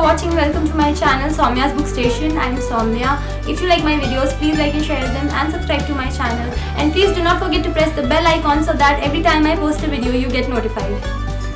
watching. Welcome to my channel Soumya's Book Station. I am Soumya. If you like my videos, please like and share them and subscribe to my channel. And please do not forget to press the bell icon so that every time I post a video you get notified.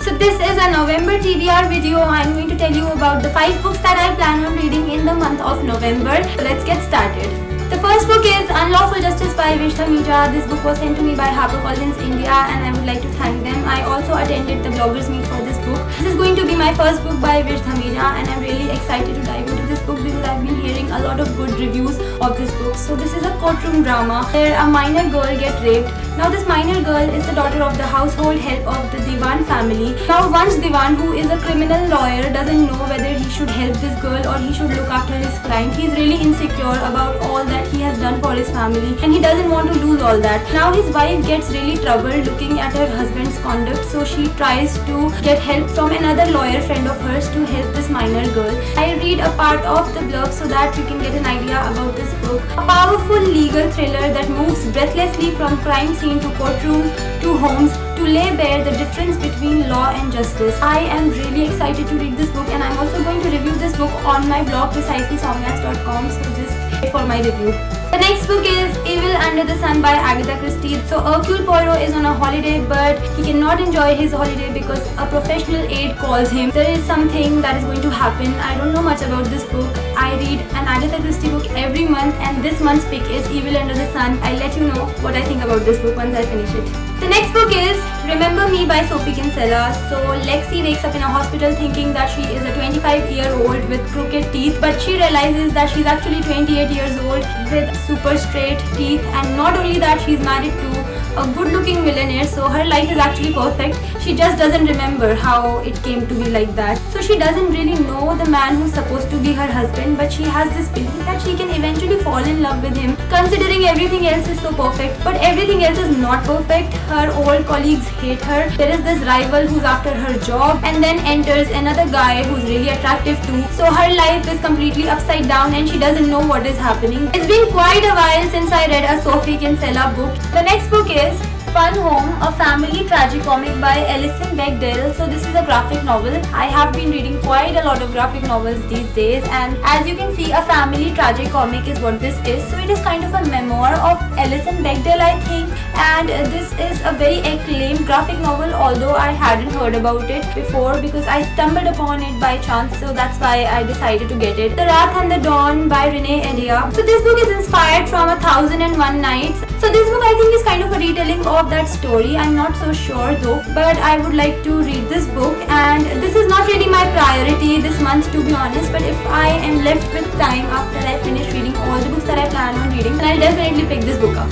So this is a November TBR video. I am going to tell you about the 5 books that I plan on reading in the month of November. So let's get started. The first book is Unlawful Justice by Vish Thameja. This book was sent to me by HarperCollins India and I would like to thank them. I also attended the bloggers meet for this book. This is going to be my first book by Vish Thameja and I'm really excited to dive into this book because I've been hearing a lot of good reviews of this book. So this is a courtroom drama where a minor girl gets raped. Now this minor girl is the daughter of the household help of the Diwan family. Now once Diwan, who is a criminal lawyer, doesn't know whether he should help this girl or he should look after his client. He's really insecure about all that he has done for his family and he doesn't want to lose all that. Now his wife gets really troubled looking at her husband's conduct, so she tries to get help from another lawyer friend of hers to help this minor girl. I read a part of the blurb so that you can get an idea about this book. A powerful legal thriller that moves breathlessly from crime scene to courtroom to homes to lay bare the difference between law and justice. I am really excited to read this book and I'm also going to review this book on my blog preciselysoumyas.com, so just wait for my review. The next book is Evil Under the Sun by Agatha Christie. So Hercule Poirot is on a holiday but he cannot enjoy his holiday because a professional aide calls him. There is something that is going to happen. I don't know much about this book. I read an Agatha Christie book every month and this month's pick is Evil Under the Sun. I'll let you know what I think about this book once I finish it. The next book is Remember Me by Sophie Kinsella. So Lexi wakes up in a hospital thinking that she is a 25-year-old with crooked teeth, but she realizes that she's actually 28 years old with super straight teeth, and not only that, she's married to a good-looking millionaire, so her life is actually perfect. She just doesn't remember how it came to be like that. So she doesn't really know the man who's supposed to be her husband, but she has this belief that she can eventually fall in love with him, considering everything else is so perfect. But everything else is not perfect. Her old colleagues hate her. There is this rival who's after her job, and then enters another guy who's really attractive too. So her life is completely upside down and she doesn't know what is happening. It's been quite a while since I read a Sophie Kinsella book. The next book is Fun Home, a family tragicomic by Alison Bechdel. So this is a graphic novel. I have been reading quite a lot of graphic novels these days, and as you can see, a family tragicomic is what this is. So it is kind of a memoir of Alison Bechdel, I think, and this is a very acclaimed graphic novel, although I hadn't heard about it before because I stumbled upon it by chance, so that's why I decided to get it. The Wrath and the Dawn by Renee Edia. So this book is inspired from 1001 Nights. So this book I think is kind of a retelling of that story. I'm not so sure though, but I would like to read this book, and this is not really my priority this month, to be honest, but if I am left with time after I finish reading all the books that I plan on reading, then I'll definitely pick this book up.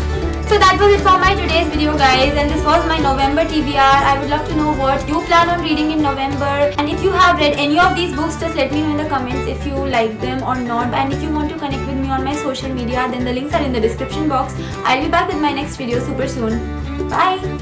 So that was it for my today's video, guys, and this was my November TBR. I would love to know what you plan on reading in November, and if you have read any of these books, just let me know in the comments if you like them or not. And if you want to connect with me on my social media, then the links are in the description box. I'll be back with my next video super soon. Bye!